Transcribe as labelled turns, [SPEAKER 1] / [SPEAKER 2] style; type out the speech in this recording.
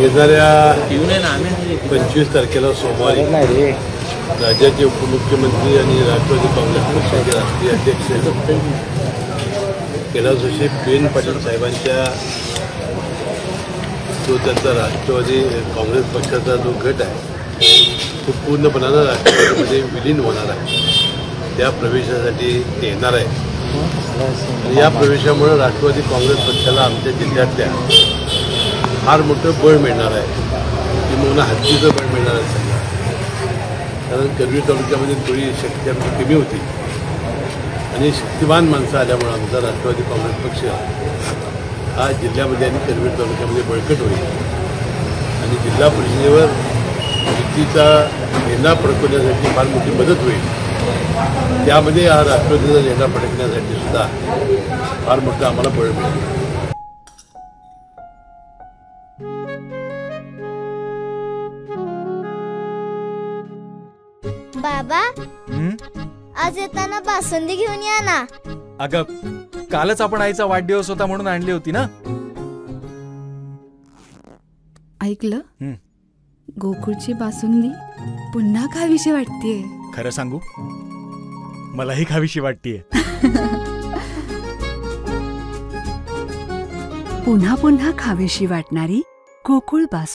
[SPEAKER 1] येणाऱ्या 25 तारखेला सोमवारी राज्याचे उपमुख्यमंत्री आणि राष्ट्रवादी काँग्रेस पक्षाचे राष्ट्रीय अध्यक्ष कैलासवासी बेन पाटील साहेबांच्या जो त्यांचा राष्ट्रवादी काँग्रेस पक्षाचा जो गट आहे तो पूर्णपणानं राष्ट्रवादीमध्ये विलीन होणार आहे। त्या प्रवेशासाठी ते येणार आहे आणि या प्रवेशामुळे राष्ट्रवादी काँग्रेस पक्षाला आमच्या जिल्ह्यातल्या फार मोठं बळ मिळणार आहे, किंवा हत्तीचं बळ मिळणार आहे सगळं। कारण करवीर तालुक्यामध्ये थोडी शक्ती आमची कमी होती आणि शक्तिमान माणसं आल्यामुळे आमचा राष्ट्रवादी काँग्रेस पक्ष हा जिल्ह्यामध्ये आणि करवीर तालुक्यामध्ये बळकट होईल आणि जिल्हा परिषदेवर युतीचा झेंडा फडकवण्यासाठी फार मोठी मदत होईल। त्यामध्ये हा राष्ट्रवादीचा झेंडा फडकण्यासाठी सुद्धा फार मोठं आम्हाला बळ मिळेल।
[SPEAKER 2] बाबा आज येताना बासुंदी घेऊन या ना।
[SPEAKER 3] अगं कालच आपण आईचा वाढदिवस होता म्हणून आणली होती ना।
[SPEAKER 4] ऐकलं, गोकुळची बासुंदी पुन्हा खावीशी वाटतेय।
[SPEAKER 3] खरं सांगू, मलाही खावीशी वाटतेय।
[SPEAKER 4] पुन्हा पुन्हा खावीशी वाटणारी गोकुळ बासुंदी।